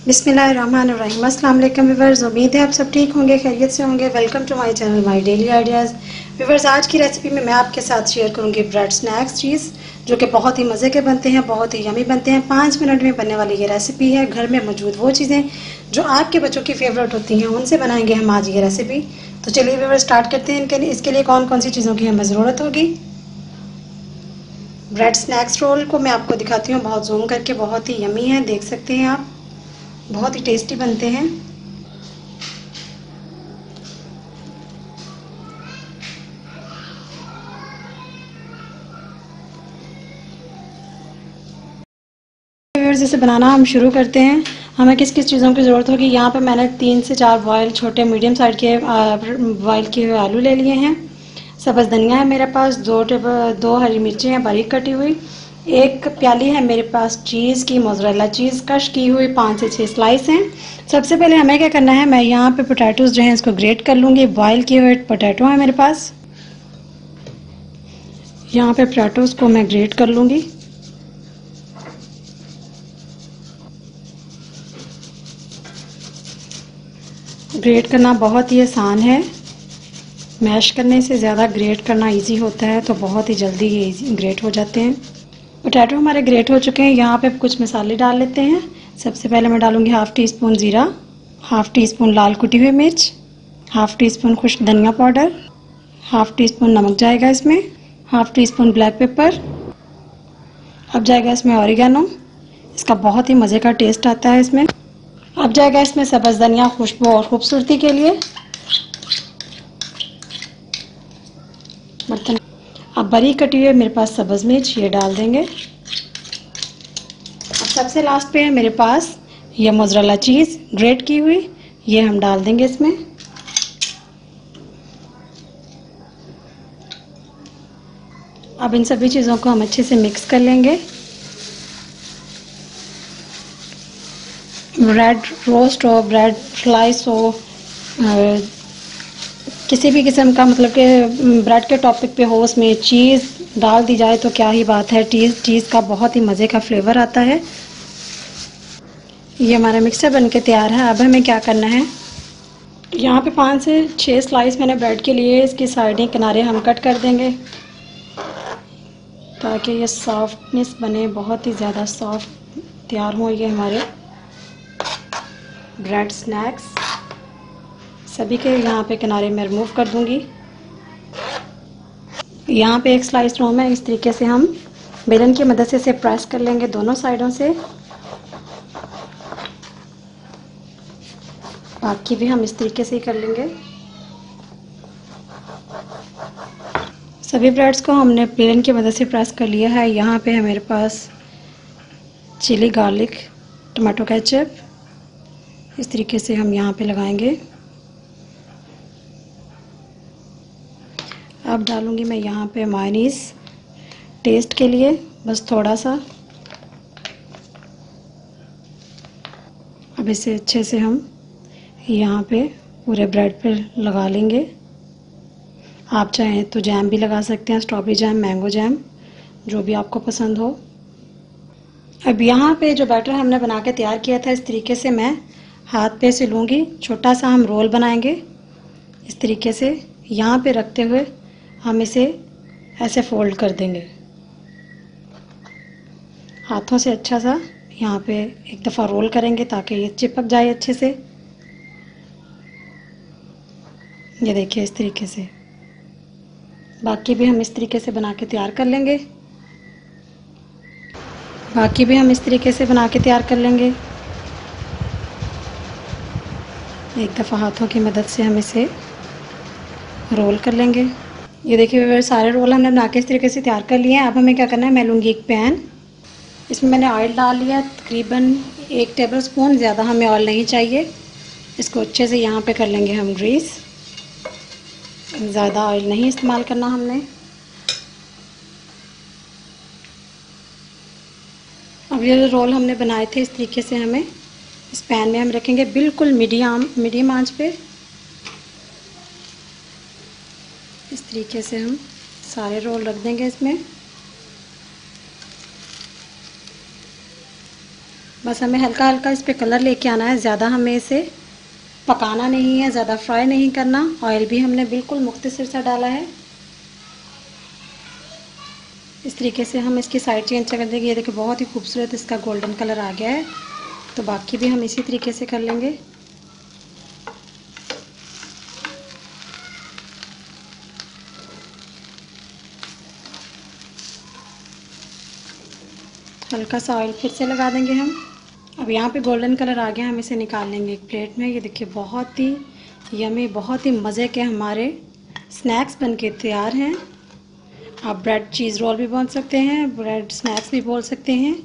बिस्मिल्लाहिर्रहमानिर्रहीम। अस्सलाम वालेकुम व्यूअर्स, उम्मीद है आप सब ठीक होंगे, खैरियत से होंगे। Welcome to my channel my daily ideas. Viewers, आज की रेसिपी में मैं आपके साथ शेयर करूंगी ब्रेड स्नैक्स चीज़, जो कि बहुत ही मज़े के बनते हैं, बहुत ही यमी बनते हैं। 5 मिनट में बनने वाली ये रेसिपी है। घर में मौजूद वो चीज़ें जो आपके बच्चों की फेवरेट होती हैं, उनसे बनाएंगे हम आज ये रेसिपी। तो चलिए व्यूअर्स, स्टार्ट करते हैं। इसके लिए कौन कौन सी चीज़ों की हमें ज़रूरत होगी। ब्रेड स्नैक्स रोल को मैं आपको दिखाती हूँ बहुत जूम करके। बहुत ही यमी है, देख सकते हैं आप, बहुत ही टेस्टी बनते हैं। जैसे बनाना हम शुरू करते हैं। हमें किस किस चीज़ों की ज़रूरत होगी। यहाँ पे मैंने 3 से 4 बॉयल छोटे मीडियम साइज के बॉयल किए हुए आलू ले लिए हैं। सब्ज़ धनिया है मेरे पास, 2 हरी मिर्ची हैं बारीक कटी हुई। 1 प्याली है मेरे पास चीज़ की, मोज़रेला चीज़ कश की हुई 5 से 6 स्लाइस हैं। सबसे पहले हमें क्या करना है, मैं यहाँ पे पोटैटोज़ जो हैं इसको ग्रेट कर लूँगी। बॉयल किए हुए पोटैटो है मेरे पास, यहाँ पे पोटैटोज़ को मैं ग्रेट कर लूँगी। ग्रेट करना बहुत ही आसान है, मैश करने से ज़्यादा ग्रेट करना इजी होता है, तो बहुत ही जल्दी ये ग्रेट हो जाते हैं। पोटैटो हमारे ग्रेट हो चुके हैं। यहाँ पे कुछ मसाले डाल लेते हैं। सबसे पहले मैं डालूँगी 1/2 टी स्पून ज़ीरा, 1/2 टी स्पून लाल कुटी हुई मिर्च, 1/2 टी स्पून खुश्क धनिया पाउडर, 1/2 टी स्पून नमक जाएगा इसमें, 1/2 टी स्पून ब्लैक पेपर। अब जाएगा इसमें ऑरिगेनो, इसका बहुत ही मज़े का टेस्ट आता है इसमें। अब जाएगा इसमें सब्ज़ धनिया खुशबू और खूबसूरती के लिए। बर्तन अब बारीक कटी हुई मेरे पास सब्ज़ मिर्च, ये डाल देंगे। अब सबसे लास्ट पे है मेरे पास ये मोज़रेला चीज़ ग्रेट की हुई, ये हम डाल देंगे इसमें। अब इन सभी चीज़ों को हम अच्छे से मिक्स कर लेंगे। ब्रेड रोस्ट हो, ब्रेड स्लाइस हो, किसी भी किस्म का, मतलब कि ब्रेड के टॉपिक पे हो, उसमें चीज़ डाल दी जाए तो क्या ही बात है। चीज़ का बहुत ही मज़े का फ्लेवर आता है। ये हमारा मिक्सचर बनके तैयार है। अब हमें क्या करना है, यहाँ पे 5 से 6 स्लाइस मैंने ब्रेड के लिए, इसकी साइडें किनारे हम कट कर देंगे ताकि ये सॉफ्टनेस बने, बहुत ही ज़्यादा सॉफ्ट तैयार हो ये हमारे ब्रेड स्नैक्स। सभी के यहाँ पे किनारे मैं रिमूव कर दूँगी। यहाँ पे एक स्लाइस रोम है, इस तरीके से हम बेलन की मदद से इसे प्रेस कर लेंगे दोनों साइडों से। बाकी भी हम इस तरीके से ही कर लेंगे। सभी ब्रेड्स को हमने बेलन की मदद से प्रेस कर लिया है। यहाँ पे है मेरे पास चिली गार्लिक टमाटो केचप, इस तरीके से हम यहाँ पे लगाएंगे। अब डालूंगी मैं यहाँ पे मायोनीज़ टेस्ट के लिए, बस थोड़ा सा। अब इसे अच्छे से हम यहाँ पे पूरे ब्रेड पे लगा लेंगे। आप चाहें तो जैम भी लगा सकते हैं, स्ट्रॉबेरी जैम, मैंगो जैम, जो भी आपको पसंद हो। अब यहाँ पे जो बैटर हमने बना के तैयार किया था, इस तरीके से मैं हाथ पे से लूँगी। छोटा सा हम रोल बनाएंगे इस तरीके से, यहाँ पे रखते हुए हम इसे ऐसे फोल्ड कर देंगे हाथों से। अच्छा सा यहाँ पे एक दफ़ा रोल करेंगे ताकि ये चिपक जाए अच्छे से। ये देखिए इस तरीके से। बाकी भी हम इस तरीके से बना के तैयार कर लेंगे। एक दफ़ा हाथों की मदद से हम इसे रोल कर लेंगे। ये देखिए सारे रोल हमने बना के इस तरीके से तैयार कर लिए हैं। अब हमें क्या करना है, मैं लूँगी एक पैन, इसमें मैंने ऑयल डाल लिया तकरीबन 1 टेबल स्पून, ज़्यादा हमें ऑयल नहीं चाहिए। इसको अच्छे से यहाँ पे कर लेंगे हम ग्रीस। ज़्यादा ऑयल नहीं इस्तेमाल करना हमने। अब ये जो रोल हमने बनाए थे, इस तरीके से हमें इस पैन में हम रखेंगे बिल्कुल मीडियम आंच पे। इस तरीके से हम सारे रोल रख देंगे इसमें। बस हमें हल्का हल्का इस पे कलर लेके आना है, ज़्यादा हमें इसे पकाना नहीं है, ज़्यादा फ्राई नहीं करना। ऑयल भी हमने बिल्कुल मुख्तसर सा डाला है। इस तरीके से हम इसकी साइड चेंज कर देंगे। ये देखिए बहुत ही खूबसूरत इसका गोल्डन कलर आ गया है। तो बाकी भी हम इसी तरीके से कर लेंगे। हल्का सा ऑयल फिर से लगा देंगे हम। अब यहाँ पे गोल्डन कलर आ गया, हम इसे निकाल लेंगे एक प्लेट में। ये देखिए बहुत ही यमी, बहुत ही मज़े के हमारे स्नैक्स बनके तैयार हैं। आप ब्रेड चीज़ रोल भी बोल सकते हैं, ब्रेड स्नैक्स भी बोल सकते हैं।